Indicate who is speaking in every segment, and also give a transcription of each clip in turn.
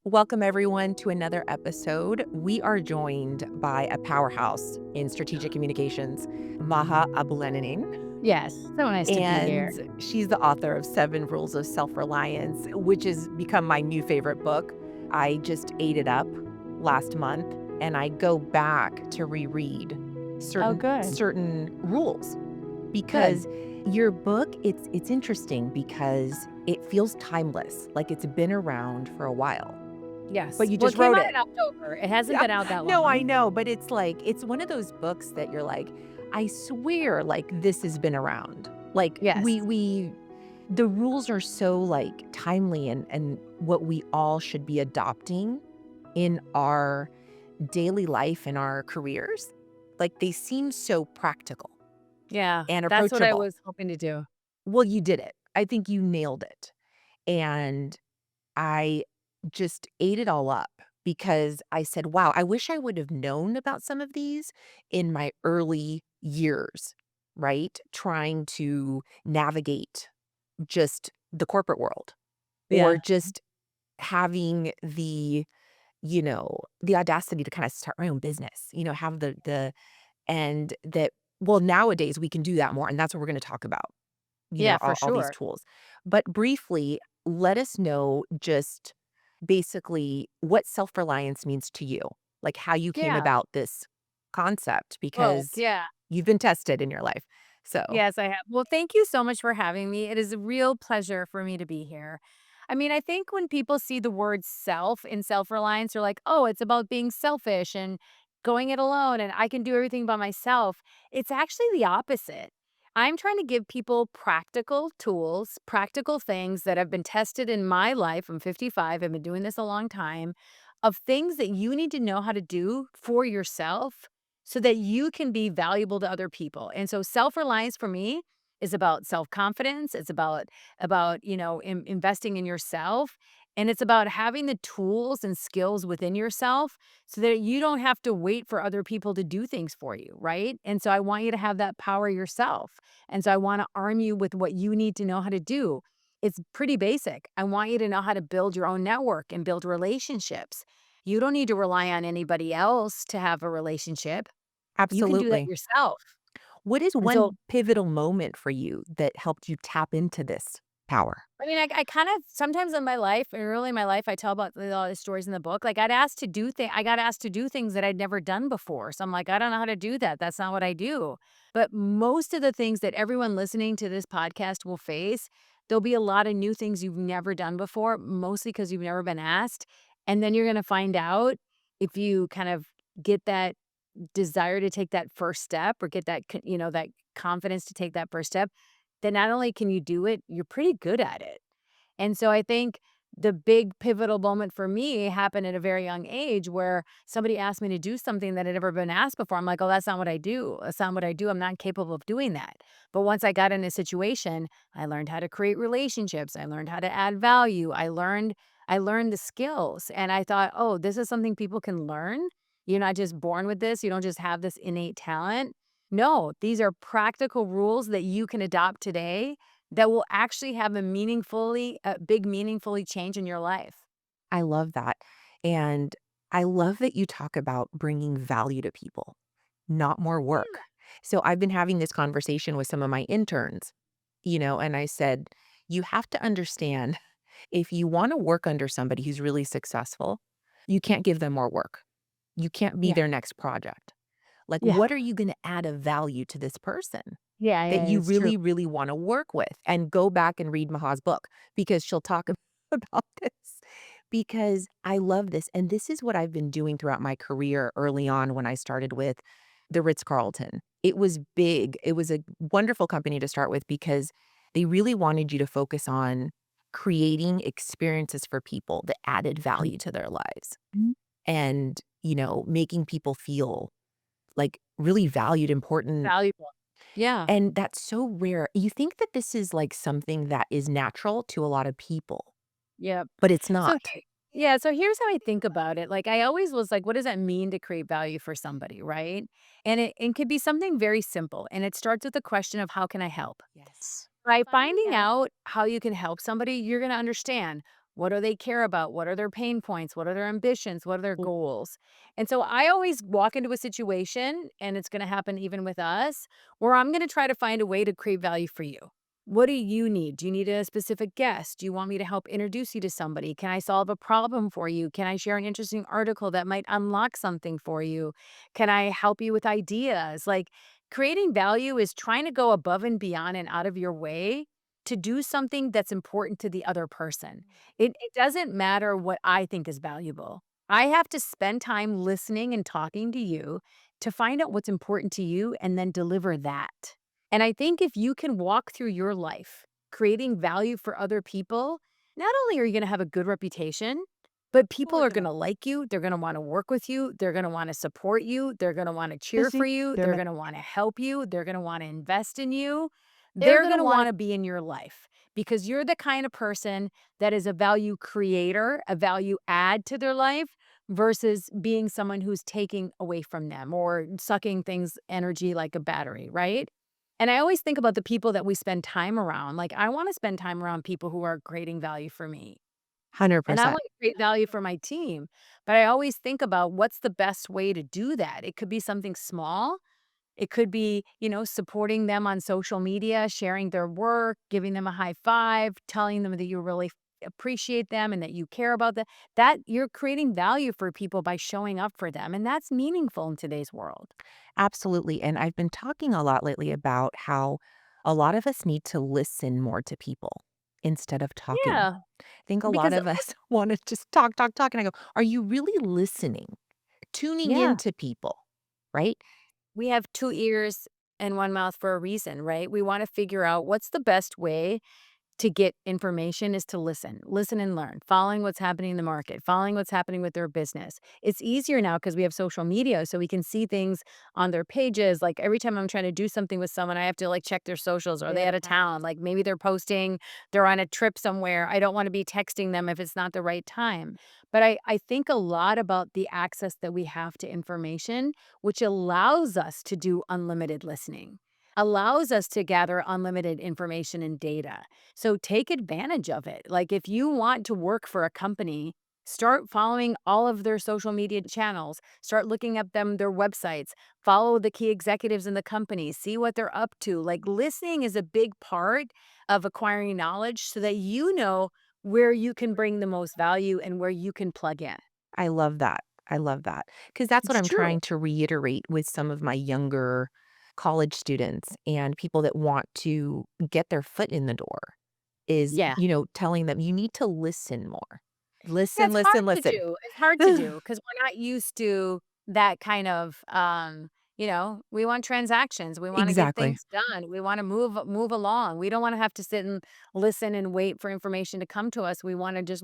Speaker 1: Welcome, everyone, to another episode. We are joined by a powerhouse in strategic communications, Maha Abouelenein,
Speaker 2: Yes, so nice to be here.
Speaker 1: and she's the author of Seven Rules of Self-Reliance, which has become my new favorite book. I just ate it up last month, and I go back to reread
Speaker 2: Oh,
Speaker 1: certain
Speaker 2: good,
Speaker 1: certain rules
Speaker 2: good.
Speaker 1: because your book, it's interesting because it feels timeless, like it's been around for a while, but
Speaker 2: Yes.
Speaker 1: you
Speaker 2: Well, it
Speaker 1: just
Speaker 2: came
Speaker 1: wrote
Speaker 2: out
Speaker 1: it.
Speaker 2: in October. It hasn't
Speaker 1: Yeah.
Speaker 2: been out that
Speaker 1: No, I
Speaker 2: long.
Speaker 1: know, but it's like it's one of those books that you're like, "I swear, like, this has been around." Like,
Speaker 2: Yes.
Speaker 1: we the rules are so, like, timely and what we all should be adopting in our daily life and our careers. Like, they seem so practical
Speaker 2: Yeah,
Speaker 1: and
Speaker 2: that's what I
Speaker 1: approachable.
Speaker 2: was hoping to do.
Speaker 1: Well, you did it. I think you nailed it, and I just ate it all up because I said, "Wow, I wish I would have known about some of these in my early years," right? Trying to navigate just the corporate world or
Speaker 2: Yeah.
Speaker 1: just having the audacity to kinda start my own business, have the and that well, nowadays we can do that more, and that's what we're gonna talk about,
Speaker 2: Yeah, for
Speaker 1: all these
Speaker 2: sure.
Speaker 1: tools. But briefly, let us know just basically what self-reliance means to you, like how you came
Speaker 2: Yeah.
Speaker 1: about this concept
Speaker 2: Oh,
Speaker 1: because
Speaker 2: yeah.
Speaker 1: you've been tested in your life. So,
Speaker 2: Yes, I have. Well, thank you so much for having me. It is a real pleasure for me to be here. I mean, I think when people see the word self in self-reliance, they're like, "Oh, it's about being selfish and going it alone and I can do everything by myself." It's actually the opposite. I'm trying to give people practical tools, practical things that have been tested in my life. I'm 55, I've been doing this a long time, of things that you need to know how to do for yourself so that you can be valuable to other people. And so self-reliance for me is about self-confidence. It's about investing in yourself. And it's about having the tools and skills within yourself so that you don't have to wait for other people to do things for you, right? And so I want you to have that power yourself. And so I want to arm you with what you need to know how to do. It's pretty basic. I want you to know how to build your own network and build relationships. You don't need to rely on anybody else to have a relationship. You can do that
Speaker 1: absolutely.
Speaker 2: yourself.
Speaker 1: What is
Speaker 2: And so,
Speaker 1: one pivotal moment for you that helped you tap into this power?
Speaker 2: I mean, I kind of sometimes in my life, and early in my life, I tell about a lot of stories in the book. Like I got asked to do things that I'd never done before. So I'm like, I don't know how to do that. That's not what I do. But most of the things that everyone listening to this podcast will face, there'll be a lot of new things you've never done before, mostly because you've never been asked. And then you're going to find out if you kind of get that desire to take that first step or get that confidence to take that first step, then not only can you do it, you're pretty good at it. And so I think the big pivotal moment for me happened at a very young age where somebody asked me to do something that had never been asked before. I'm like, oh, that's not what I do. That's not what I do. I'm not capable of doing that. But once I got in a situation, I learned how to create relationships. I learned how to add value. I learned the skills. And I thought, oh, this is something people can learn. You're not just born with this. You don't just have this innate talent. No, these are practical rules that you can adopt today that will actually have a big meaningfully change in your life.
Speaker 1: I love that. And I love that you talk about bringing value to people, not more work. So I've been having this conversation with some of my interns, and I said, you have to understand if you want to work under somebody who's really successful, you can't give them more work. You can't be
Speaker 2: Yeah.
Speaker 1: their next project. Like,
Speaker 2: Yeah.
Speaker 1: what are you going to add of value to this person
Speaker 2: Yeah,
Speaker 1: that
Speaker 2: yeah,
Speaker 1: you
Speaker 2: it's true.
Speaker 1: really, really want to work with? And go back and read Maha's book because she'll talk about this because I love this. And this is what I've been doing throughout my career early on when I started with the Ritz-Carlton. It was big. It was a wonderful company to start with because they really wanted you to focus on creating experiences for people that added value to their lives
Speaker 2: Mhm.
Speaker 1: and, making people feel like really valued, important.
Speaker 2: Valuable. Yeah.
Speaker 1: And that's so rare. You think that this is like something that is natural to a lot of people,
Speaker 2: Yep.
Speaker 1: but it's
Speaker 2: So
Speaker 1: not.
Speaker 2: yeah, so here's how I think about it. Like I always was like, what does that mean to create value for somebody, right? And it could be something very simple. And it starts with the question of how can I help?
Speaker 1: Yes.
Speaker 2: By finding out how you can help somebody, you're going to understand What do they care about? What are their pain points? What are their ambitions? What are their goals? And so I always walk into a situation, and it's going to happen even with us, where I'm going to try to find a way to create value for you. What do you need? Do you need a specific guest? Do you want me to help introduce you to somebody? Can I solve a problem for you? Can I share an interesting article that might unlock something for you? Can I help you with ideas? Like, creating value is trying to go above and beyond and out of your way to do something that's important to the other person. It doesn't matter what I think is valuable. I have to spend time listening and talking to you to find out what's important to you and then deliver that. And I think if you can walk through your life creating value for other people, not only are you going to have a good reputation, but people are going to like you. They're going to want to work with you. They're going to want to support you. They're going to want to cheer for
Speaker 1: Busy.
Speaker 2: you.
Speaker 1: They're
Speaker 2: They're
Speaker 1: not
Speaker 2: going to want to help you. They're going to want to invest in you.
Speaker 1: they're
Speaker 2: They're
Speaker 1: gonna
Speaker 2: going to
Speaker 1: wanna
Speaker 2: want to be in your life because you're the kind of person that is a value creator, a value add to their life versus being someone who's taking away from them or sucking things energy like a battery, right? And I always think about the people that we spend time around. Like, I want to spend time around people who are creating value for me. And I
Speaker 1: 100%.
Speaker 2: want to create value for my team. But I always think about what's the best way to do that. It could be something small. It could be, supporting them on social media, sharing their work, giving them a high five, telling them that you really appreciate them and that you care about them. That you're creating value for people by showing up for them. And that's meaningful in today's world.
Speaker 1: Absolutely, and I've been talking a lot lately about how a lot of us need to listen more to people instead of talking.
Speaker 2: Yeah.
Speaker 1: I think a lot
Speaker 2: Because,
Speaker 1: of us wanna just talk, talk, talk, and I go, "Are you really listening? Tuning
Speaker 2: yeah,
Speaker 1: into people," right?
Speaker 2: we have two ears and one mouth for a reason, right? We want to figure out what's the best way to get information is to listen, listen and learn, following what's happening in the market, following what's happening with their business. It's easier now because we have social media, so we can see things on their pages. Like every time I'm trying to do something with someone, I have to like check their socials. Are they out of town? Like maybe they're posting, they're on a trip somewhere. I don't want to be texting them if it's not the right time. But I think a lot about the access that we have to information, which allows us to do unlimited listening, allows us to gather unlimited information and data. So take advantage of it. Like if you want to work for a company, start following all of their social media channels, start looking up their websites, follow the key executives in the company, see what they're up to. Like listening is a big part of acquiring knowledge so that you know where you can bring the most value and where you can plug in.
Speaker 1: I love that. I love that because that's what
Speaker 2: It's
Speaker 1: I'm
Speaker 2: true.
Speaker 1: trying to reiterate with some of my younger college students and people that want to get their foot in the door is,
Speaker 2: Yeah.
Speaker 1: telling them, "You need to listen more.
Speaker 2: Yeah,
Speaker 1: Listen,
Speaker 2: it's hard
Speaker 1: listen,
Speaker 2: to
Speaker 1: listen."
Speaker 2: do. It's hard to do because 'cause we're not used to that kind of, we want transactions. We wanna get
Speaker 1: Exactly.
Speaker 2: things done. We wanna move along. We don't wanna have to sit and listen and wait for information to come to us. We wanna just,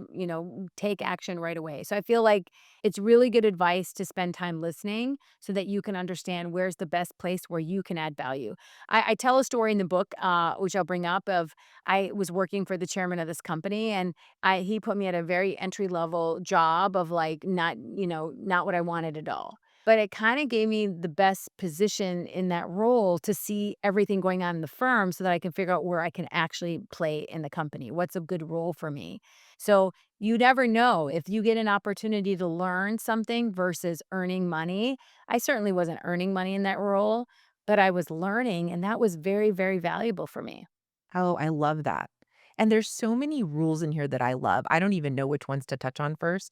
Speaker 2: take action right away. So I feel like it's really good advice to spend time listening so that you can understand where's the best place where you can add value. I tell a story in the book, which I'll bring up of I was working for the chairman of this company, and he put me at a very entry level job of like not, not what I wanted at all. But it kind of gave me the best position in that role to see everything going on in the firm so that I can figure out where I can actually play in the company. What's a good role for me? So you never know if you get an opportunity to learn something versus earning money. I certainly wasn't earning money in that role, but I was learning, and that was very, very valuable for me.
Speaker 1: Oh, I love that. And there's so many rules in here that I love. I don't even know which ones to touch on first,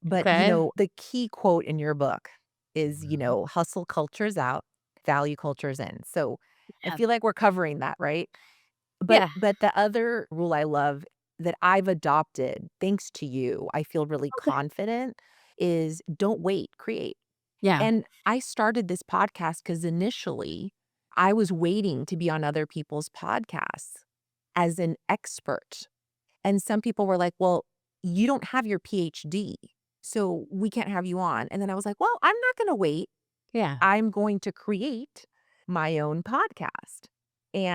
Speaker 1: but,
Speaker 2: Okay.
Speaker 1: the key quote in your book is, "Hustle culture's out, value culture's in." So, I
Speaker 2: Yeah.
Speaker 1: feel like we're covering that, right? But
Speaker 2: Yeah.
Speaker 1: but the other rule I love that I've adopted, thanks to you, I feel really
Speaker 2: Okay.
Speaker 1: confident, is don't wait, create.
Speaker 2: Yeah.
Speaker 1: And I started this podcast because initially, I was waiting to be on other people's podcasts as an expert. And some people were like, "Well, you don't have your PhD, so we can't have you on." And then I was like, "Well, I'm not gonna wait.
Speaker 2: Yeah.
Speaker 1: I'm going to create my own podcast."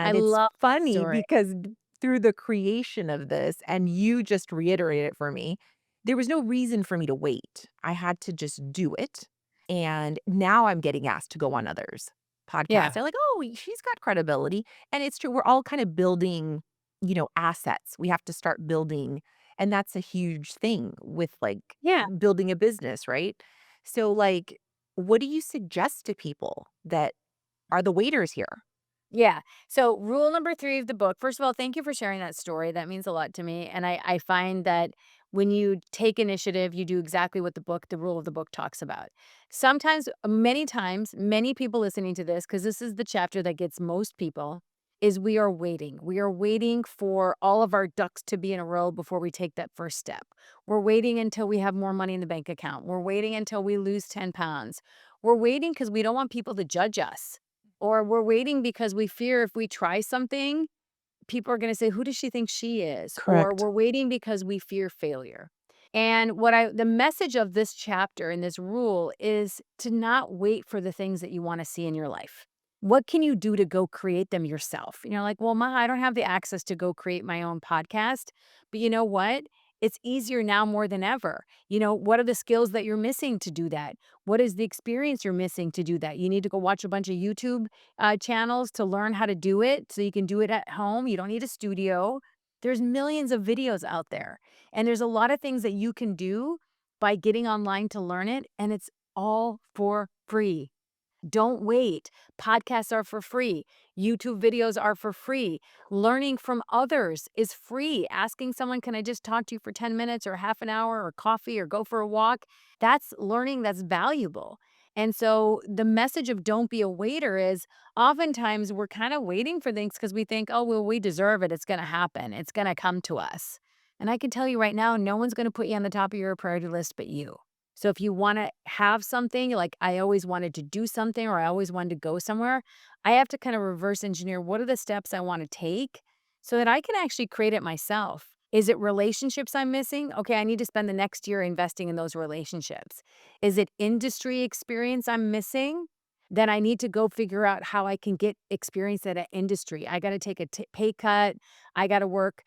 Speaker 2: I
Speaker 1: And it's
Speaker 2: love that
Speaker 1: funny
Speaker 2: story.
Speaker 1: because through the creation of this, and you just reiterated it for me, there was no reason for me to wait. I had to just do it. And now I'm getting asked to go on others' podcasts.
Speaker 2: Yeah.
Speaker 1: They're like, "Oh, she's got credibility." And it's true. We're all kind of building, assets. We have to start building And that's a huge thing with, like,
Speaker 2: Yeah.
Speaker 1: building a business, right? So, like, what do you suggest to people that are the waiters here?
Speaker 2: Yeah. So, rule number 3 of the book, first of all, thank you for sharing that story. That means a lot to me. And I find that when you take initiative, you do exactly what the rule of the book talks about. Sometimes, many times, many people listening to this, because this is the chapter that gets most people, is we are waiting. We are waiting for all of our ducks to be in a row before we take that first step. We're waiting until we have more money in the bank account. We're waiting until we lose 10 pounds. We're waiting because we don't want people to judge us. Or we're waiting because we fear if we try something, people are gonna say, "Who does she think she is?" Or
Speaker 1: Correct.
Speaker 2: we're waiting because we fear failure. And the message of this chapter and this rule is to not wait for the things that you wanna see in your life. What can you do to go create them yourself? And you're like, "Well, Ma, I don't have the access to go create my own podcast." But you know what? It's easier now more than ever. What are the skills that you're missing to do that? What is the experience you're missing to do that? You need to go watch a bunch of YouTube channels to learn how to do it so you can do it at home. You don't need a studio. There's millions of videos out there. And there's a lot of things that you can do by getting online to learn it. And it's all for free. Don't wait. Podcasts are for free. YouTube videos are for free. Learning from others is free. Asking someone, can I just talk to you for 10 minutes or half an hour or coffee or go for a walk? That's learning that's valuable. And so the message of don't be a waiter is oftentimes we're kind of waiting for things because we think, oh, well, we deserve it. It's going to happen. It's going to come to us. And I can tell you right now, no one's going to put you on the top of your priority list but you. So if you wanna have something, like I always wanted to do something or I always wanted to go somewhere, I have to kind of reverse engineer what are the steps I wanna take so that I can actually create it myself. Is it relationships I'm missing? Okay, I need to spend the next year investing in those relationships. Is it industry experience I'm missing? Then I need to go figure out how I can get experience at an industry. I gotta take a pay cut. I gotta work,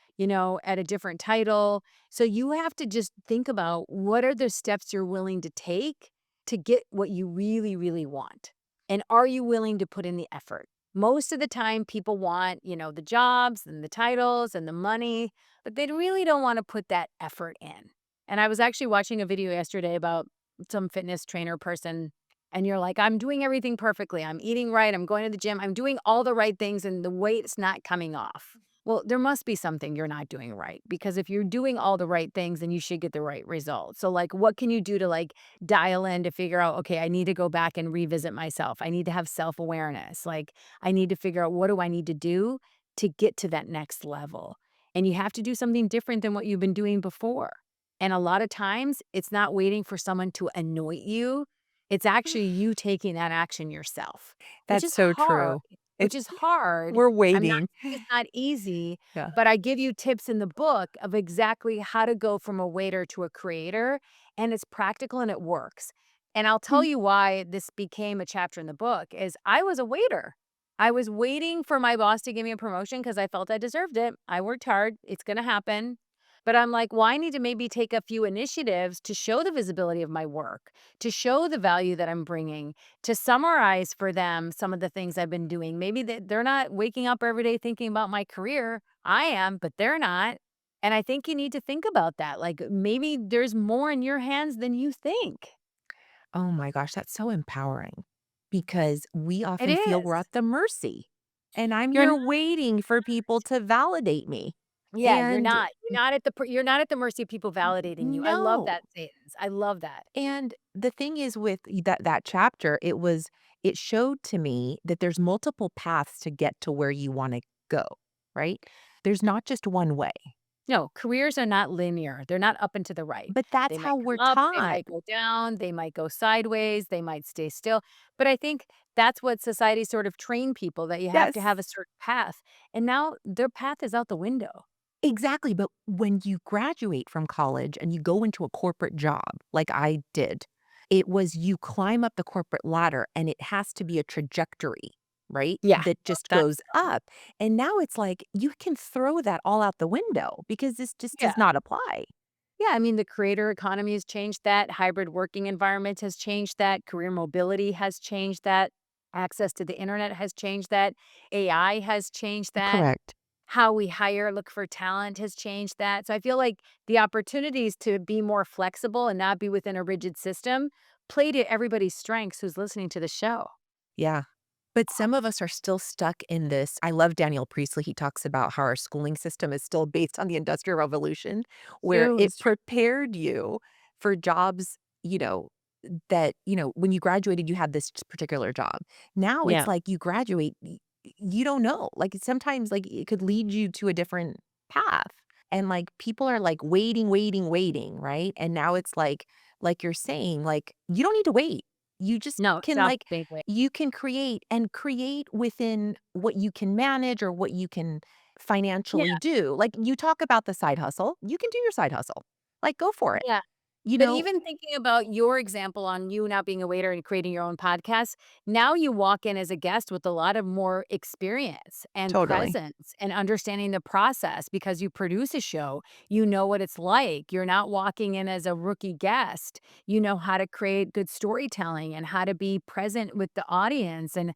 Speaker 2: at a different title. So you have to just think about what are the steps you're willing to take to get what you really, really want? And are you willing to put in the effort? Most of the time, people want, the jobs and the titles and the money, but they really don't want to put that effort in. And I was actually watching a video yesterday about some fitness trainer person, and you're like, I'm doing everything perfectly. I'm eating right. I'm going to the gym. I'm doing all the right things, and the weight's not coming off. Well, there must be something you're not doing right because if you're doing all the right things, then you should get the right results. So, like, what can you do to dial in to figure out, okay, I need to go back and revisit myself. I need to have self awareness. Like, I need to figure out what do I need to do to get to that next level. And you have to do something different than what you've been doing before. And a lot of times, it's not waiting for someone to anoint you. It's actually you taking that action yourself, which
Speaker 1: That's
Speaker 2: is
Speaker 1: so
Speaker 2: hard,
Speaker 1: true.
Speaker 2: which
Speaker 1: It's
Speaker 2: is hard.
Speaker 1: we're
Speaker 2: I'm not
Speaker 1: waiting.
Speaker 2: saying it's not easy,
Speaker 1: Yeah.
Speaker 2: but I give you tips in the book of exactly how to go from a waiter to a creator, and it's practical and it works. And I'll tell
Speaker 1: Mm.
Speaker 2: you why this became a chapter in the book is I was a waiter. I was waiting for my boss to give me a promotion because I felt I deserved it. I worked hard. It's going to happen. But I'm like, well, I need to maybe take a few initiatives to show the visibility of my work, to show the value that I'm bringing, to summarize for them some of the things I've been doing. Maybe they're not waking up every day thinking about my career. I am, but they're not. And I think you need to think about that. Like maybe there's more in your hands than you think.
Speaker 1: Oh my gosh, that's so empowering because we
Speaker 2: It
Speaker 1: often feel we're
Speaker 2: is.
Speaker 1: at the mercy, and I'm
Speaker 2: You're
Speaker 1: here
Speaker 2: not.
Speaker 1: waiting for people to validate me.
Speaker 2: Yeah, you're
Speaker 1: And
Speaker 2: not. You're not at the mercy of people validating you. I love
Speaker 1: no.
Speaker 2: that sentence. I love that.
Speaker 1: And the thing is with that chapter, it showed to me that there's multiple paths to get to where you wanna go, right? There's not just one way,
Speaker 2: No, careers are not linear. They're not up and to the right.
Speaker 1: but
Speaker 2: They
Speaker 1: that's
Speaker 2: might
Speaker 1: how we're
Speaker 2: come up, they
Speaker 1: taught.
Speaker 2: might go down, they might go sideways, they might stay still. But I think that's what society sort of trained people that you have to
Speaker 1: Yes.
Speaker 2: have a certain path. And now their path is out the window.
Speaker 1: Exactly, but when you graduate from college and you go into a corporate job, like I did, it was you climb up the corporate ladder and it has to be a trajectory, right?
Speaker 2: Yeah.
Speaker 1: That
Speaker 2: Love
Speaker 1: just
Speaker 2: that.
Speaker 1: goes up. And now it's like you can throw that all out the window because this just
Speaker 2: Yeah.
Speaker 1: does not apply.
Speaker 2: Yeah. I mean, the creator economy has changed that. Hybrid working environment has changed that. Career mobility has changed that. Access to the internet has changed that. AI has changed that.
Speaker 1: Correct.
Speaker 2: how we hire, look for talent has changed that. So I feel like the opportunities to be more flexible and not be within a rigid system play to everybody's strengths who's listening to the show.
Speaker 1: Yeah. But some of us are still stuck in this. I love Daniel Priestley. He talks about how our schooling system is still based on the Industrial Revolution, where
Speaker 2: True,
Speaker 1: it
Speaker 2: it's true.
Speaker 1: prepared you for jobs, that, when you graduated, you had this particular job. Now it's
Speaker 2: Yeah.
Speaker 1: like you graduate, you don't know. Like sometimes, like it could lead you to a different path. And like people are like waiting, waiting, waiting, right? And now it's like you're saying, like, you don't need to wait. You just
Speaker 2: No,
Speaker 1: can
Speaker 2: stop
Speaker 1: like
Speaker 2: being wait.
Speaker 1: you can create and create within what you can manage or what you can
Speaker 2: Yeah,
Speaker 1: financially do. Like you talk about the side hustle, you can do your side hustle. Like go for it.
Speaker 2: yeah.
Speaker 1: You
Speaker 2: But
Speaker 1: know,
Speaker 2: even thinking about your example on you now being a waiter and creating your own podcast, now you walk in as a guest with a lot of more experience and
Speaker 1: totally.
Speaker 2: presence and understanding the process because you produce a show. You know what it's like. You're not walking in as a rookie guest. You know how to create good storytelling and how to be present with the audience and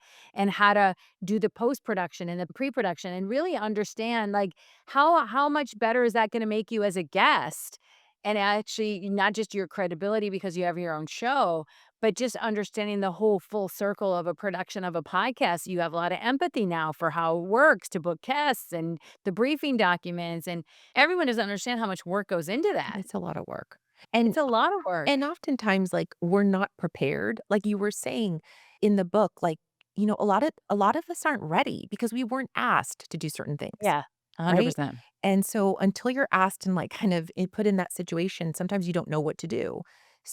Speaker 2: how to do the post-production and the pre-production and really understand like how much better is that going to make you as a guest and actually not just your credibility because you have your own show, but just understanding the whole full circle of a production of a podcast. You have a lot of empathy now for how it works to book guests and the briefing documents, and everyone doesn't understand how much work goes into that.
Speaker 1: It's a lot of work. And
Speaker 2: It's a lot of work.
Speaker 1: and oftentimes like we're not prepared. Like you were saying in the book, like, a lot of us aren't ready because we weren't asked to do certain things.
Speaker 2: Yeah,
Speaker 1: Right?
Speaker 2: 100%.
Speaker 1: And so until you're asked and, like, kind of put in that situation, sometimes you don't know what to do.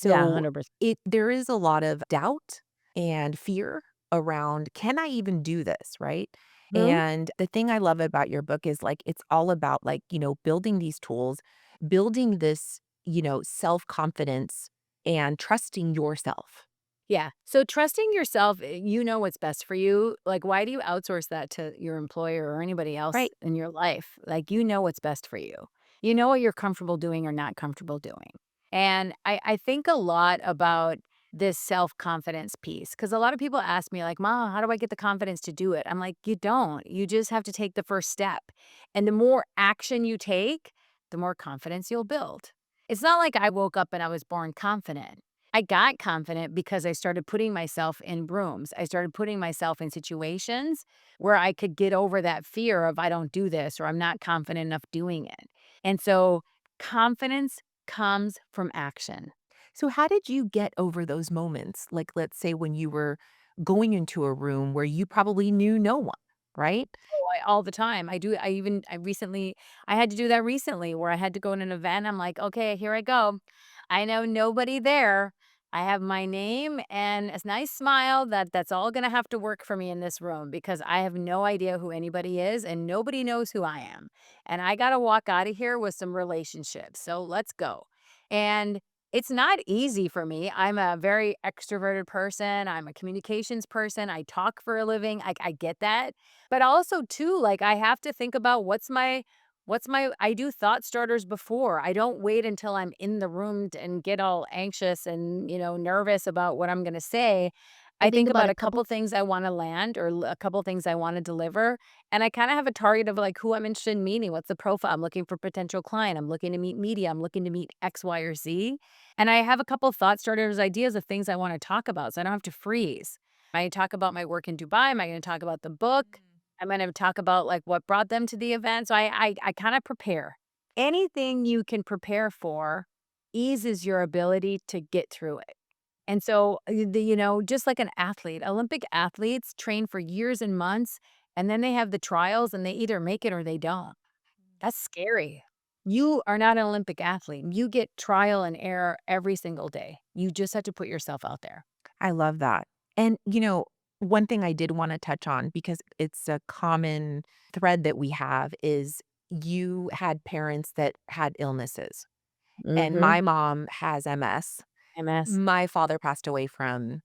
Speaker 2: Yeah,
Speaker 1: So
Speaker 2: 100%.
Speaker 1: there is a lot of doubt and fear around, "Can I even do this?" Right?
Speaker 2: Mhm.
Speaker 1: And the thing I love about your book is, like, it's all about, like, building these tools, building this, self-confidence and trusting yourself.
Speaker 2: Yeah. So trusting yourself, you know what's best for you. Like, why do you outsource that to your employer or anybody else
Speaker 1: Right.
Speaker 2: in your life? Like, you know what's best for you. You know what you're comfortable doing or not comfortable doing. And I think a lot about this self confidence piece because a lot of people ask me, like, Ma, how do I get the confidence to do it? I'm like, you don't. You just have to take the first step. And the more action you take, the more confidence you'll build. It's not like I woke up and I was born confident. I got confident because I started putting myself in rooms. I started putting myself in situations where I could get over that fear of I don't do this or I'm not confident enough doing it. And so confidence comes from action.
Speaker 1: So how did you get over those moments? Like, let's say when you were going into a room where you probably knew no one, right?
Speaker 2: Oh, all the time. I had to do that recently where I had to go in an event. I'm like, okay, here I go. I know nobody there. I have my name and a nice smile that's all going to have to work for me in this room because I have no idea who anybody is and nobody knows who I am. And I got to walk out of here with some relationships. So let's go. And it's not easy for me. I'm a very extroverted person. I'm a communications person. I talk for a living. I get that, but also too, like, I have to think about what's my I do thought starters before. I don't wait until I'm in the room and get all anxious and, nervous about what I'm gonna say.
Speaker 1: I
Speaker 2: I
Speaker 1: think
Speaker 2: think
Speaker 1: about
Speaker 2: about
Speaker 1: a
Speaker 2: a
Speaker 1: couple.
Speaker 2: couple things I wanna land or a couple things I wanna deliver, and I kinda have a target of, like, who I'm interested in meeting. What's the profile? I'm looking for potential client. I'm looking to meet media. I'm looking to meet X, Y, or Z, and I have a couple thought starters, ideas of things I wanna talk about, so I don't have to freeze. Am I gonna talk about my work in Dubai? Am I gonna talk about the book?
Speaker 1: Mm.
Speaker 2: I'm gonna talk about, like, what brought them to the event, so I kinda prepare. Anything you can prepare for eases your ability to get through it, and so, just like an athlete, Olympic athletes train for years and months, and then they have the trials, and they either make it or they don't. That's scary. You are not an Olympic athlete. You get trial and error every single day. You just have to put yourself out there.
Speaker 1: I love that. And, one thing I did wanna touch on because it's a common thread that we have is you had parents that had illnesses, and
Speaker 2: Mhm.
Speaker 1: my mom has MS.
Speaker 2: MS.
Speaker 1: My father passed away from,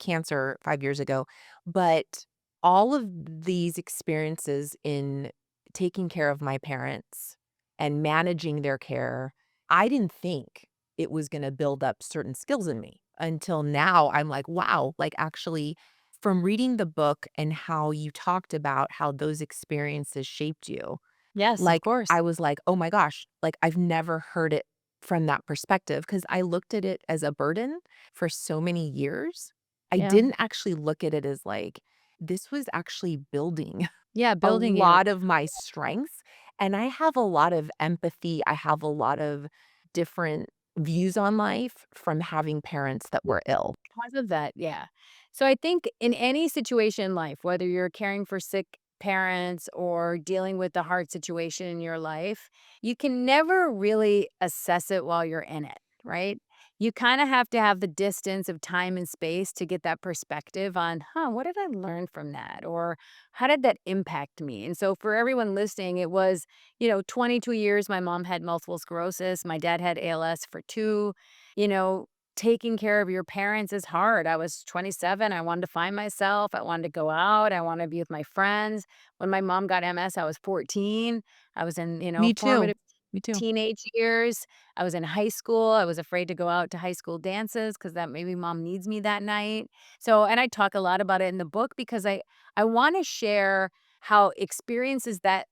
Speaker 1: cancer 5 years ago, but all of these experiences in taking care of my parents and managing their care, I didn't think it was gonna build up certain skills in me until now I'm like, "Wow," like, actually, from reading the book and how you talked about how those experiences shaped you,
Speaker 2: Yes, of
Speaker 1: Like,
Speaker 2: course.
Speaker 1: I was like, "Oh my gosh," like, I've never heard it from that perspective because I looked at it as a burden for so many years. I
Speaker 2: Yeah.
Speaker 1: didn't actually look at it as, like, this was actually building
Speaker 2: Yeah,
Speaker 1: a
Speaker 2: building you.
Speaker 1: lot of my strengths, and I have a lot of empathy, I have a lot of different views on life from having parents that were ill.
Speaker 2: Because of that, yeah. So I think in any situation in life, whether you're caring for sick parents or dealing with a hard situation in your life, you can never really assess it while you're in it, right? You kind of have to have the distance of time and space to get that perspective on, what did I learn from that? Or how did that impact me? And so for everyone listening, it was, 22 years. My mom had multiple sclerosis. My dad had ALS for two. You know, taking care of your parents is hard. I was 27. I wanted to find myself. I wanted to go out. I wanted to be with my friends. When my mom got MS, I was 14. I was in,
Speaker 1: Me too.
Speaker 2: formative
Speaker 1: Me too.
Speaker 2: teenage years. I was in high school. I was afraid to go out to high school dances because that maybe mom needs me that night. So, and I talk a lot about it in the book because I want to share how experiences that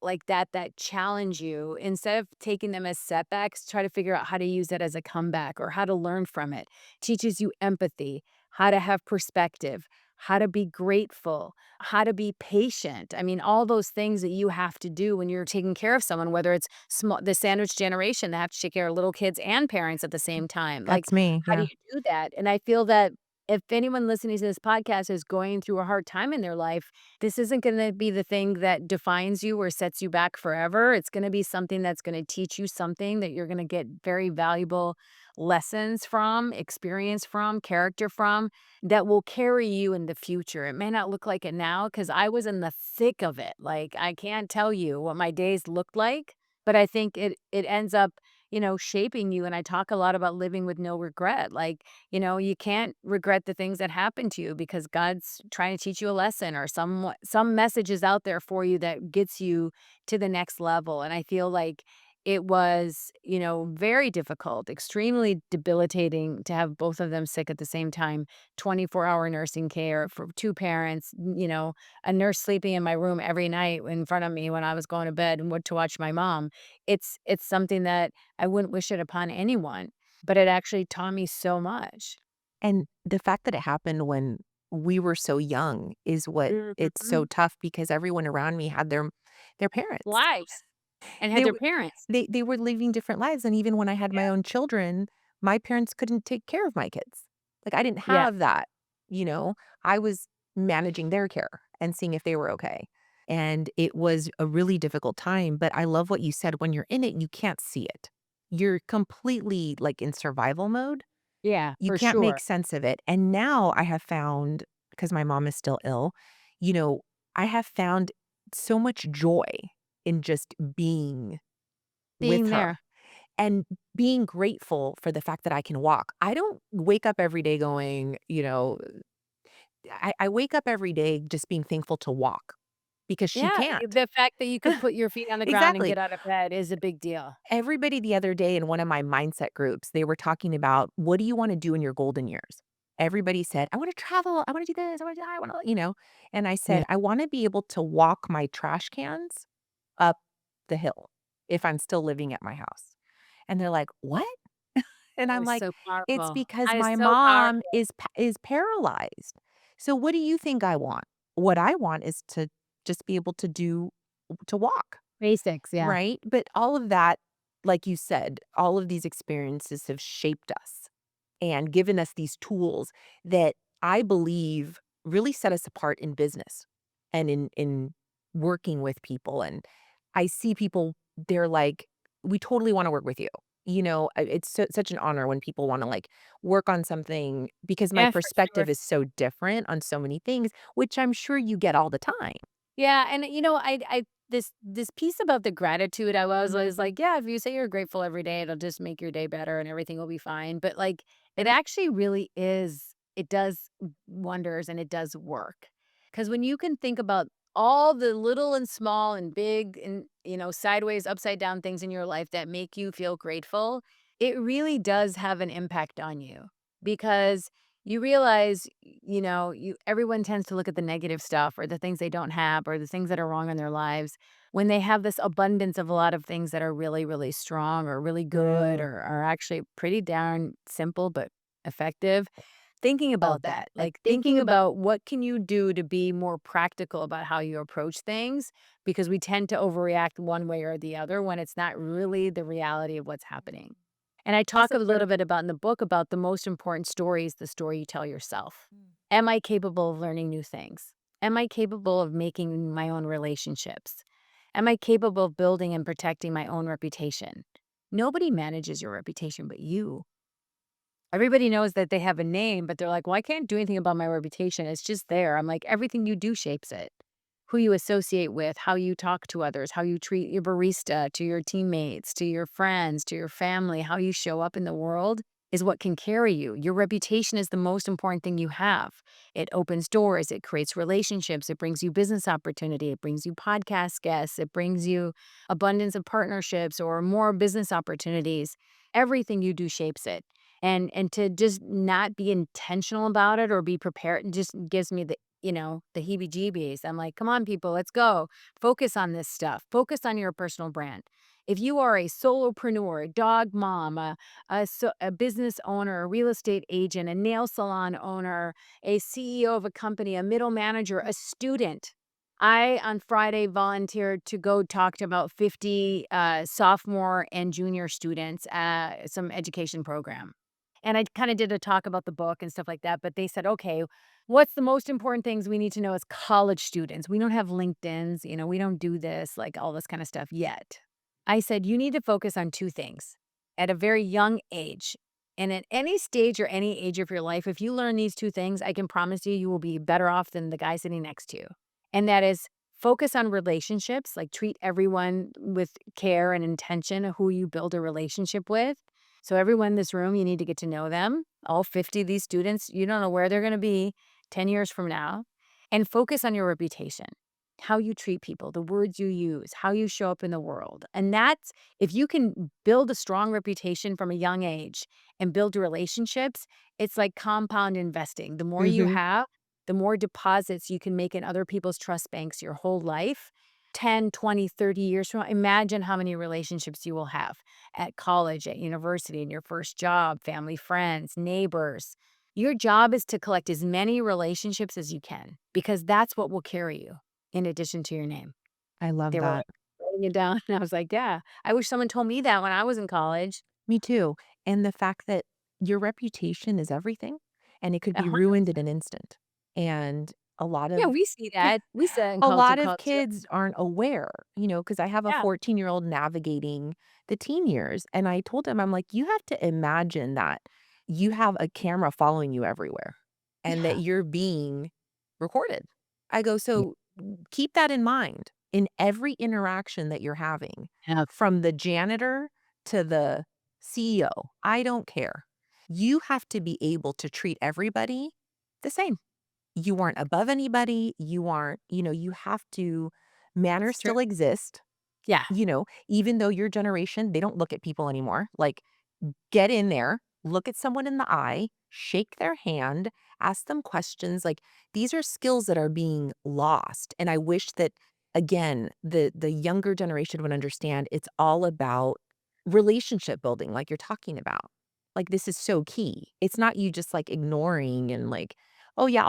Speaker 2: challenge you, instead of taking them as setbacks, try to figure out how to use it as a comeback or how to learn from it. Teaches you empathy, how to have perspective, how to be grateful, how to be patient. I mean, all those things that you have to do when you're taking care of someone, whether it's small, the sandwich generation that have to take care of little kids and parents at the same time. Like,
Speaker 1: That's me,
Speaker 2: how do
Speaker 1: yeah.
Speaker 2: you do that? And I feel that if anyone listening to this podcast is going through a hard time in their life, this isn't going to be the thing that defines you or sets you back forever. It's going to be something that's going to teach you something that you're going to get very valuable lessons from, experience from, character from, that will carry you in the future. It may not look like it now because I was in the thick of it. Like, I can't tell you what my days looked like, but I think it ends up, shaping you. And I talk a lot about living with no regret. Like, you can't regret the things that happened to you because God's trying to teach you a lesson, or some message is out there for you that gets you to the next level. And I feel like it was, very difficult, extremely debilitating to have both of them sick at the same time, 24-hour nursing care for two parents, a nurse sleeping in my room every night in front of me when I was going to bed and to watch my mom. It's something that I wouldn't wish it upon anyone, but it actually taught me so much.
Speaker 1: And the fact that it happened when we were so young is what it's so
Speaker 2: Mhm.
Speaker 1: tough because everyone around me had their parents.
Speaker 2: Lives, and had
Speaker 1: They
Speaker 2: their
Speaker 1: w
Speaker 2: parents.
Speaker 1: they were living different lives, and even when I had my
Speaker 2: Yeah.
Speaker 1: own children, my parents couldn't take care of my kids. Like, I didn't
Speaker 2: Yeah.
Speaker 1: have that, you know? I was managing their care and seeing if they were okay, and it was a really difficult time, but I love what you said, when you're in it, you can't see it. You're completely, like, in survival mode.
Speaker 2: Yeah,
Speaker 1: You
Speaker 2: for
Speaker 1: can't make
Speaker 2: sure.
Speaker 1: sense of it, and now I have found, because my mom is still ill, you know, I have found so much joy in just being with
Speaker 2: Being
Speaker 1: her
Speaker 2: there.
Speaker 1: and being grateful for the fact that I can walk. I don't wake up every day going, I wake up every day just being thankful to walk because she
Speaker 2: Yeah,
Speaker 1: can't.
Speaker 2: the fact that you could put your feet on the ground and
Speaker 1: Exactly.
Speaker 2: get out of bed is a big deal.
Speaker 1: Everybody the other day in one of my mindset groups, they were talking about, what do you wanna do in your golden years? Everybody said, "I wanna travel, I wanna do this, I wanna," and I
Speaker 2: Yeah.
Speaker 1: said, "I wanna be able to walk my trash cans up the hill if I'm still living at my house." And they're like, "What?" And
Speaker 2: That
Speaker 1: I'm
Speaker 2: is
Speaker 1: like,
Speaker 2: so
Speaker 1: "It's
Speaker 2: powerful.
Speaker 1: because
Speaker 2: That is
Speaker 1: my
Speaker 2: so
Speaker 1: mom
Speaker 2: powerful.
Speaker 1: is paralyzed." So what do you think I want? What I want is to just be able to walk.
Speaker 2: Basics, yeah.
Speaker 1: Right? But all of that, like you said, all of these experiences have shaped us and given us these tools that I believe really set us apart in business and in working with people. And I see people, they're like, we totally want to work with you. It's such an honor when people want to like work on something because my
Speaker 2: Yeah, for sure.
Speaker 1: perspective is so different on so many things, which I'm sure you get all the time.
Speaker 2: Yeah, and I this piece about the gratitude, I was like, yeah, if you say you're grateful every day, it'll just make your day better and everything will be fine. But like, it actually really is. It does wonders and it does work. Because when you can think about all the little and small and big and sideways, upside down things in your life that make you feel grateful, it really does have an impact on you because You realize, you everyone tends to look at the negative stuff or the things they don't have or the things that are wrong in their lives when they have this abundance of a lot of things that are really, really strong or really good
Speaker 1: Mm.
Speaker 2: or are actually pretty darn simple but effective. Thinking about that, like thinking about what can you do to be more practical about how you approach things because we tend to overreact one way or the other when it's not really the reality of what's happening. And I talk a little bit about in the book about the most important story is the story you tell yourself.
Speaker 1: Mm.
Speaker 2: Am I capable of learning new things? Am I capable of making my own relationships? Am I capable of building and protecting my own reputation? Nobody manages your reputation but you. Everybody knows that they have a name, but they're like, "Well, I can't do anything about my reputation. It's just there." I'm like, "Everything you do shapes it. Who you associate with, how you talk to others, how you treat your barista, to your teammates, to your friends, to your family, how you show up in the world is what can carry you. Your reputation is the most important thing you have. It opens doors, it creates relationships, it brings you business opportunity, it brings you podcast guests, it brings you abundance of partnerships or more business opportunities. Everything you do shapes it. And to just not be intentional about it or be prepared just gives me the heebie-jeebies. I'm like, "Come on, people, let's go. Focus on this stuff. Focus on your personal brand." If you are a solopreneur, a dog mom, a business owner, a real estate agent, a nail salon owner, a CEO of a company, a middle manager, a student. I, on Friday, volunteered to go talk to about 50 sophomore and junior students at some education program. And I kinda did a talk about the book and stuff like that, but they said, "Okay, what's the most important things we need to know as college students? We don't have LinkedIn's, we don't do this, like, all this kinda stuff yet." I said, "You need to focus on 2 things at a very young age, and at any stage or any age of your life, if you learn these 2 things, I can promise you, you will be better off than the guy sitting next to you." And that is focus on relationships, like, treat everyone with care and intention of who you build a relationship with. So everyone in this room, you need to get to know them. All 50 of these students, you don't know where they're gonna be 10 years from now. And focus on your reputation, how you treat people, the words you use, how you show up in the world. And that's if you can build a strong reputation from a young age and build relationships, it's like compound investing. The more you
Speaker 1: Mhm.
Speaker 2: have, the more deposits you can make in other people's trust banks your whole life. 10, 20, 30 years from now, imagine how many relationships you will have at college, at university, in your first job, family, friends, neighbors. Your job is to collect as many relationships as you can because that's what will carry you in addition to your name.
Speaker 1: I love
Speaker 2: They were
Speaker 1: that.
Speaker 2: like writing it down, and I was like, "Yeah, I wish someone told me that when I was in college."
Speaker 1: Me too. And the fact that your reputation is everything and it could be ruined in
Speaker 2: 100%.
Speaker 1: an instant. And a lot
Speaker 2: Yeah,
Speaker 1: of
Speaker 2: we see that. We see that in
Speaker 1: a
Speaker 2: culture
Speaker 1: lot of
Speaker 2: culture.
Speaker 1: kids aren't aware, because I have a
Speaker 2: Yeah,
Speaker 1: 14-year-old navigating the teen years. And I told him, I'm like, you have to imagine that you have a camera following you everywhere and that
Speaker 2: yeah,
Speaker 1: you're being recorded. I go,
Speaker 2: yeah,
Speaker 1: so keep that in mind in every interaction that you're having,
Speaker 2: yeah,
Speaker 1: from the janitor to the CEO. I don't care. You have to be able to treat everybody the same. You aren't above anybody. You aren't, you have to, manners
Speaker 2: it's true.
Speaker 1: still exist,
Speaker 2: Yeah,
Speaker 1: even though your generation, they don't look at people anymore. Like, get in there, look at someone in the eye, shake their hand, ask them questions. Like, these are skills that are being lost. And I wish that, again, the younger generation would understand it's all about relationship building, like you're talking about. Like, this is so key. It's not you just like ignoring and like, oh yeah,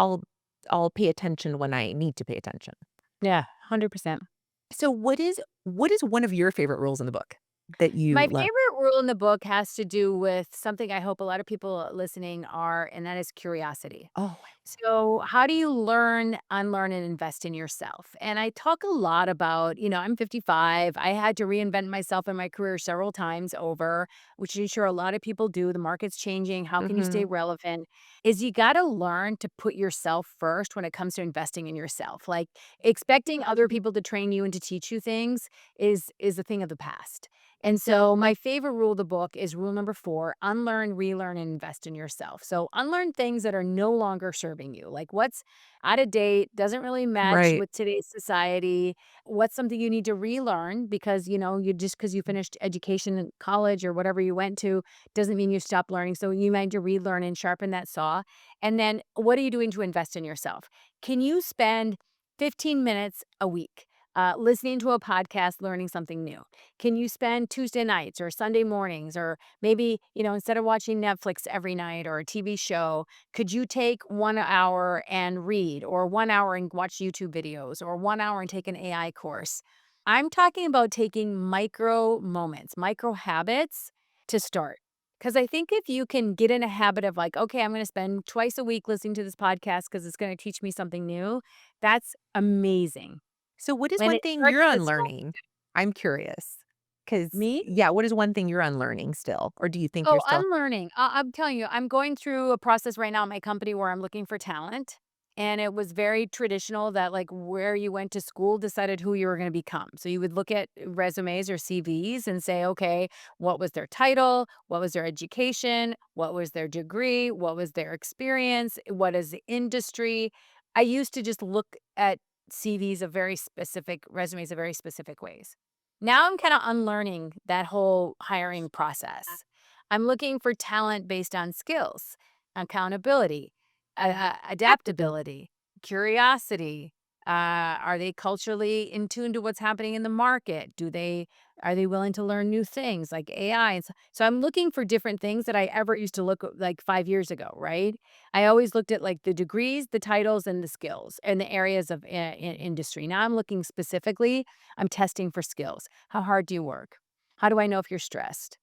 Speaker 1: I'll pay attention when I need to pay attention.
Speaker 2: yeah, 100%.
Speaker 1: So what is one of your favorite rules in the book that you
Speaker 2: My
Speaker 1: love?
Speaker 2: favorite rule in the book has to do with something I hope a lot of people listening are, and that is curiosity.
Speaker 1: Oh,
Speaker 2: So, how do you learn, unlearn, and invest in yourself? And I talk a lot about, I'm 55. I had to reinvent myself in my career several times over, which I'm sure a lot of people do. The market's changing. How can you stay
Speaker 1: mhm.
Speaker 2: relevant? Is you got to learn to put yourself first when it comes to investing in yourself. Like expecting other people to train you and to teach you things is a thing of the past. And so my favorite rule of the book is rule number 4, unlearn, relearn, and invest in yourself. So unlearn things that are no longer serving you, like what's out of date, doesn't really match
Speaker 1: Right.
Speaker 2: with today's society. What's something you need to relearn because, you just because you finished education in college or whatever you went to doesn't mean you stop learning. So you might need to relearn and sharpen that saw. And then what are you doing to invest in yourself? Can you spend 15 minutes a week listening to a podcast, learning something new? Can you spend Tuesday nights or Sunday mornings, or maybe, instead of watching Netflix every night or a TV show, could you take 1 hour and read, or 1 hour and watch YouTube videos, or 1 hour and take an AI course? I'm talking about taking micro moments, micro habits to start. Because I think if you can get in a habit of like, okay, I'm going to spend twice a week listening to this podcast because it's going to teach me something new, that's amazing.
Speaker 1: So what is
Speaker 2: And
Speaker 1: one
Speaker 2: it
Speaker 1: thing
Speaker 2: starts
Speaker 1: you're
Speaker 2: with small.
Speaker 1: unlearning? I'm curious. Cause
Speaker 2: Me?
Speaker 1: yeah, what is one thing you're unlearning still? Or do you think you're
Speaker 2: Oh,
Speaker 1: still
Speaker 2: unlearning. I'm telling you, I'm going through a process right now in my company where I'm looking for talent. And it was very traditional that like where you went to school decided who you were going to become. So you would look at resumes or CVs and say, okay, what was their title? What was their education? What was their degree? What was their experience? What is the industry? I used to just look at CVs of very specific resumes of very specific ways. Now I'm kind of unlearning that whole hiring process. I'm looking for talent based on skills, accountability, adaptability, curiosity. Are they culturally in tune to what's happening in the market? Are they willing to learn new things like AI? And so I'm looking for different things that I ever used to look like 5 years ago, right? I always looked at like the degrees, the titles, and the skills and the areas of industry. Now I'm looking specifically, I'm testing for skills. How hard do you work? How do I know if you're stressed?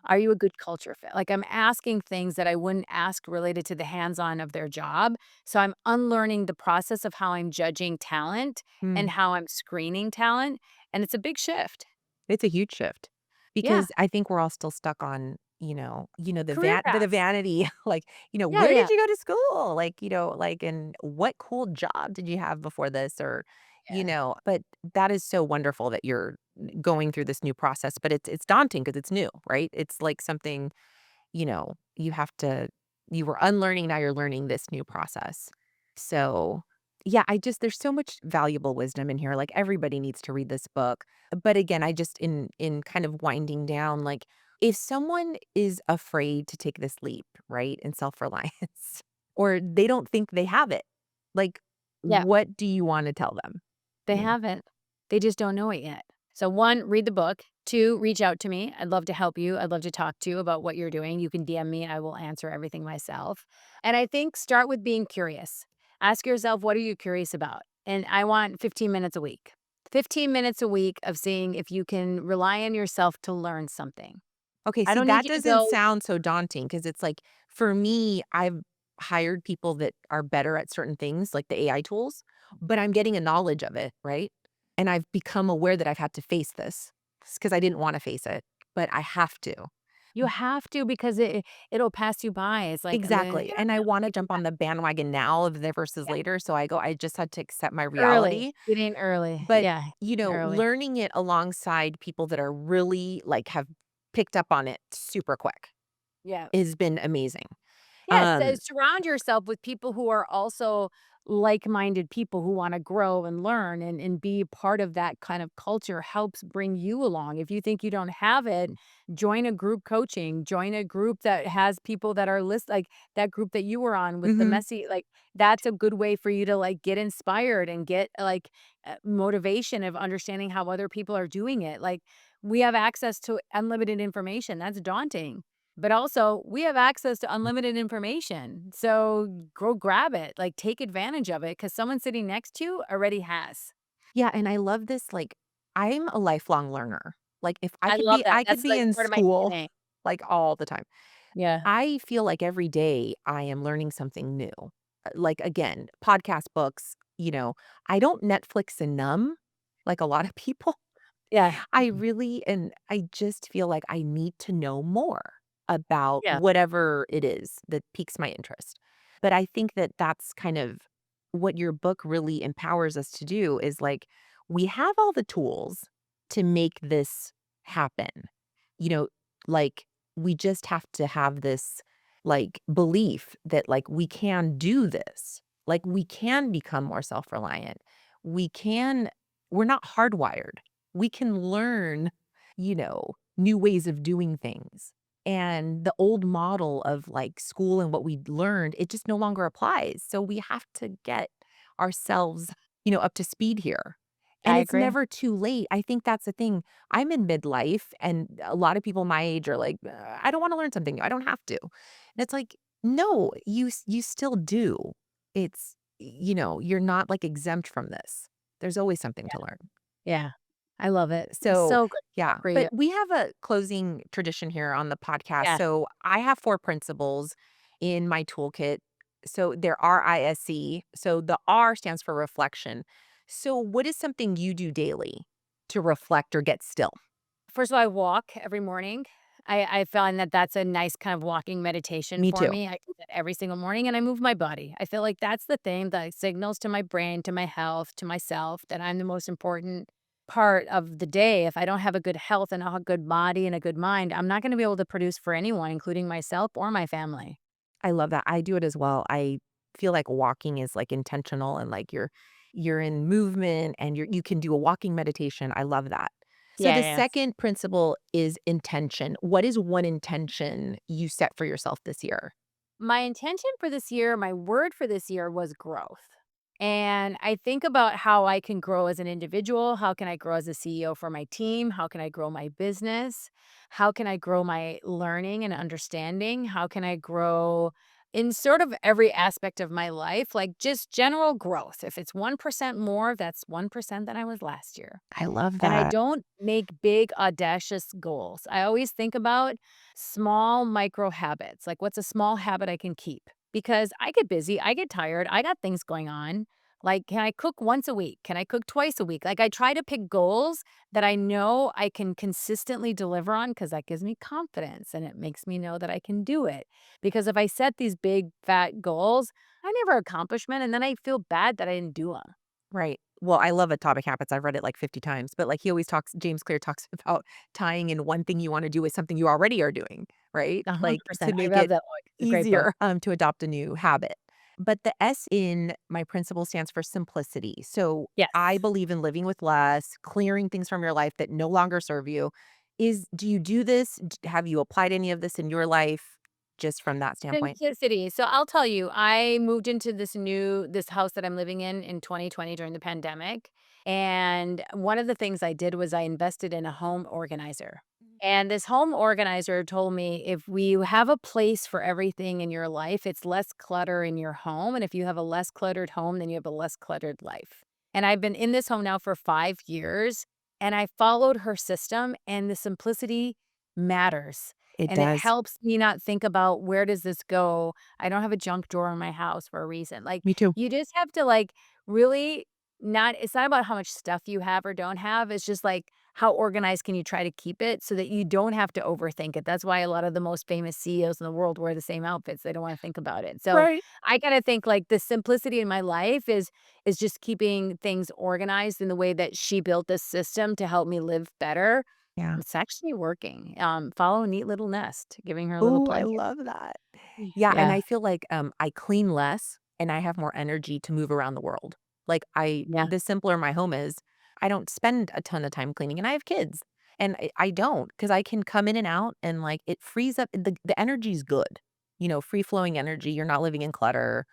Speaker 2: Are you a good culture fit? Like, I'm asking things that I wouldn't ask related to the hands-on of their job. So I'm unlearning the process of how I'm judging talent and
Speaker 1: Hmm.
Speaker 2: how I'm screening talent, and it's a big shift.
Speaker 1: It's a huge shift
Speaker 2: Yeah,
Speaker 1: because I think we're all still stuck on,
Speaker 2: career
Speaker 1: the
Speaker 2: paths.
Speaker 1: vanity, like,
Speaker 2: Yeah,
Speaker 1: where
Speaker 2: yeah,
Speaker 1: did you go to school? Like, like, and what cool job did you have before this? Or,
Speaker 2: yeah.
Speaker 1: but that is so wonderful that you're going through this new process, but it's daunting because it's new, right? It's like something, you have to, you were unlearning, now you're learning this new process. So, yeah, there's so much valuable wisdom in here. Like everybody needs to read this book. But again, I just in kind of winding down, like if someone is afraid to take this leap, right, in self-reliance, or they don't think they have it, like
Speaker 2: Yeah.
Speaker 1: what do you want to tell them?
Speaker 2: They
Speaker 1: Mm.
Speaker 2: haven't. They just don't know it yet. So 1, read the book. 2, reach out to me. I'd love to help you. I'd love to talk to you about what you're doing. You can DM me. I will answer everything myself. And I think start with being curious. Ask yourself, what are you curious about? And I want 15 minutes a week. 15 minutes a week of seeing if you can rely on yourself to learn something.
Speaker 1: Okay,
Speaker 2: I
Speaker 1: see,
Speaker 2: don't need
Speaker 1: that
Speaker 2: you to
Speaker 1: doesn't
Speaker 2: go.
Speaker 1: sound so daunting because it's like, for me, I've hired people that are better at certain things, like the AI tools, but I'm getting a knowledge of it, right? And I've become aware that I've had to face this because I didn't want to face it, but I have to.
Speaker 2: You have to because it'll pass you by. It's like the
Speaker 1: Exactly. And I want to jump on the bandwagon now of the versus
Speaker 2: yeah,
Speaker 1: later. So I just had to accept my
Speaker 2: early.
Speaker 1: reality.
Speaker 2: Get in early.
Speaker 1: But,
Speaker 2: Yeah, early.
Speaker 1: learning it alongside people that are really like have picked up on it super quick
Speaker 2: Yeah.
Speaker 1: has been amazing.
Speaker 2: Yes,
Speaker 1: Um,
Speaker 2: surround yourself with people who are also like-minded people who wanna grow and learn and be part of that kind of culture helps bring you along. If you think you don't have it, join a group coaching, join a group that has people that are like that group that you were on with the
Speaker 1: mhm.
Speaker 2: messy like, that's a good way for you to, like, get inspired and get, like, motivation of understanding how other people are doing it. Like, we have access to unlimited information, that's daunting. But also, we have access to unlimited information. So go grab it, like take advantage of it because someone sitting next to you already has.
Speaker 1: Yeah, and I love this, like, I'm a lifelong learner. Like, if
Speaker 2: I love that.
Speaker 1: I could
Speaker 2: That's
Speaker 1: be
Speaker 2: like
Speaker 1: in
Speaker 2: part of my
Speaker 1: school,
Speaker 2: DNA.
Speaker 1: like, all the time.
Speaker 2: Yeah.
Speaker 1: I feel like every day I am learning something new. Like, again, podcast, books, I don't Netflix and numb like a lot of people.
Speaker 2: Yeah.
Speaker 1: I really and I just feel like I need to know more about
Speaker 2: Yeah.
Speaker 1: whatever it is that piques my interest. But I think that that's kind of what your book really empowers us to do is like, we have all the tools to make this happen. you know, like, we just have to have this, like, belief that, like, we can do this. Like, we can become more self-reliant. We can we're not hardwired. We can learn, new ways of doing things. And the old model of, like, school and what we learned, it just no longer applies. So we have to get ourselves, up to speed here. And
Speaker 2: I
Speaker 1: it's
Speaker 2: agree.
Speaker 1: never too late. I think that's the thing. I'm in midlife, and a lot of people my age are like, I don't want to learn something new. I don't have to." And it's like, no, you still do. You're not like exempt from this. There's always something to learn.
Speaker 2: Yeah. I love it. It's
Speaker 1: So,
Speaker 2: so good to
Speaker 1: yeah,
Speaker 2: talk for
Speaker 1: but
Speaker 2: you.
Speaker 1: we have a closing tradition here on the podcast.
Speaker 2: Yeah.
Speaker 1: So, I have 4 principles in my toolkit. So, they're RISC. So, the R stands for reflection. So, what is something you do daily to reflect or get still?
Speaker 2: First of all, I walk every morning. I find that that's a nice kind of walking meditation
Speaker 1: Me
Speaker 2: for
Speaker 1: too.
Speaker 2: me. I do that every single morning, and I move my body. I feel like that's the thing that signals to my brain, to my health, to myself that I'm the most important part of the day. If I don't have a good health and a good body and a good mind, I'm not gonna be able to produce for anyone, including myself or my family.
Speaker 1: I love that. I do it as well. I feel like walking is like intentional and like you're in movement and you can do a walking meditation. I love that. So
Speaker 2: Yeah,
Speaker 1: the
Speaker 2: yeah.
Speaker 1: second principle is intention. What is one intention you set for yourself this year?
Speaker 2: My intention for this year, my word for this year was growth. And I think about how I can grow as an individual. How can I grow as a CEO for my team? How can I grow my business? How can I grow my learning and understanding? How can I grow in sort of every aspect of my life? Like just general growth. If it's 1% more, that's 1% than I was last year.
Speaker 1: I love
Speaker 2: And I
Speaker 1: that.
Speaker 2: don't make big, audacious goals. I always think about small micro habits. Like, what's a small habit I can keep? Because I get busy, I get tired, I got things going on. Like, can I cook once a week? Can I cook twice a week? Like, I try to pick goals that I know I can consistently deliver on because that gives me confidence and it makes me know that I can do it. Because if I set these big, fat goals, I never accomplish them. And then I feel bad that I didn't do them.
Speaker 1: Right. Well, I love Atomic Habits. I've read it like 50 times, but like he always talks, James Clear talks about tying in one thing you want to do with something you already are doing, right? Like to
Speaker 2: 100%. I
Speaker 1: make
Speaker 2: love
Speaker 1: it
Speaker 2: that book. It's a great book.
Speaker 1: easier to adopt a new habit. But the S in my principle stands for simplicity. So I
Speaker 2: Yes.
Speaker 1: believe in living with less, clearing things from your life that no longer serve you. Do you do this? Have you applied any of this in your life just from that standpoint?
Speaker 2: Simplicity. So I'll tell you, I moved into this house that I'm living in 2020 during the pandemic. And one of the things I did was I invested in a home organizer. And this home organizer told me if we have a place for everything in your life, it's less clutter in your home. And if you have a less cluttered home, then you have a less cluttered life. And I've been in this home now for 5 years and I followed her system, and the simplicity matters
Speaker 1: It
Speaker 2: and it
Speaker 1: does.
Speaker 2: helps me not think about where does this go? I don't have a junk drawer in my house for a reason. Like,
Speaker 1: Me too.
Speaker 2: you just have to, like, really not it's not about how much stuff you have or don't have, it's just, like, how organized can you try to keep it so that you don't have to overthink it. That's why a lot of the most famous CEOs in the world wear the same outfits, they don't wanna think about it. So,
Speaker 1: Right.
Speaker 2: I gotta think, like, the simplicity in my life is just keeping things organized in the way that she built this system to help me live better.
Speaker 1: Yeah.
Speaker 2: It's actually working. Follow a neat little nest, giving her a little
Speaker 1: Oh, I
Speaker 2: blanket.
Speaker 1: love that. Yeah, and
Speaker 2: Yeah,
Speaker 1: I feel like, I clean less and I have more energy to move around the world. Like,
Speaker 2: yeah.
Speaker 1: the simpler my home is, I don't spend a ton of time cleaning, and I have kids, and I don't, because I can come in and out, and, like, it frees up the energy's good, free flowing energy, you're not living in clutter,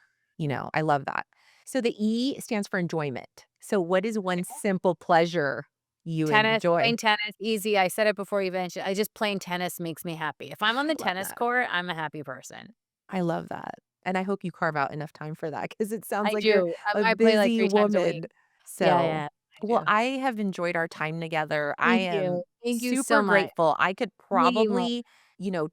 Speaker 1: I love that. So the E stands for enjoyment. So what is one simple pleasure you
Speaker 2: Tennis,
Speaker 1: enjoy?
Speaker 2: playing tennis, easy. I said it before you mentioned I just playing tennis makes me happy. If I'm on the
Speaker 1: I love
Speaker 2: tennis
Speaker 1: that.
Speaker 2: court, I'm a happy person.
Speaker 1: I love that, and I hope you carve out enough time for that because it sounds
Speaker 2: I
Speaker 1: like you're
Speaker 2: do.
Speaker 1: a
Speaker 2: I play like
Speaker 1: busy
Speaker 2: 3 times a week.
Speaker 1: woman.
Speaker 2: Yeah,
Speaker 1: So,
Speaker 2: yeah, I
Speaker 1: well,
Speaker 2: do.
Speaker 1: I have enjoyed our time together. I
Speaker 2: Thank
Speaker 1: am
Speaker 2: you. Thank you so
Speaker 1: super
Speaker 2: much.
Speaker 1: grateful. I could
Speaker 2: We will
Speaker 1: probably,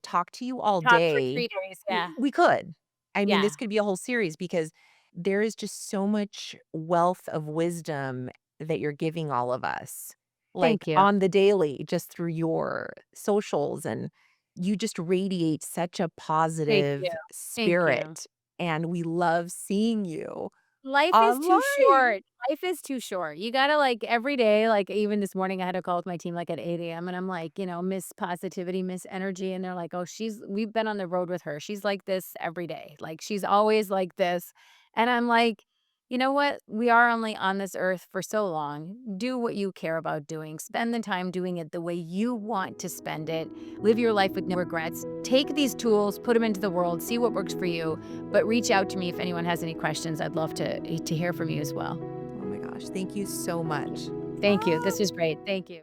Speaker 1: talk to you all
Speaker 2: talk for
Speaker 1: day.
Speaker 2: 3 days. Yeah.
Speaker 1: We could. I mean,
Speaker 2: Yeah.
Speaker 1: this could be a whole series because there is just so much wealth of wisdom that you're giving all of us, like,
Speaker 2: Thank you.
Speaker 1: on the daily, just through your socials, and you just radiate such a
Speaker 2: Thank you.
Speaker 1: positive
Speaker 2: Thank you.
Speaker 1: spirit, and we love seeing you.
Speaker 2: Life is too
Speaker 1: online.
Speaker 2: short. Life is too short. You gotta, like, every day, like, even this morning, I had a call with my team, like, at 8 a.m., and I'm like, "Miss Positivity, Miss Energy," and they're like, "Oh, we've been on the road with her. She's like this every day. Like, she's always like this." And I'm like, "You know what? We are only on this earth for so long. Do what you care about doing. Spend the time doing it the way you want to spend it. Live your life with no regrets. Take these tools, put them into the world, see what works for you, but reach out to me if anyone has any questions. I'd love to hear from you as well."
Speaker 1: Oh my gosh, thank you so much.
Speaker 2: Thank you.
Speaker 1: Ah.
Speaker 2: This was great. Thank you.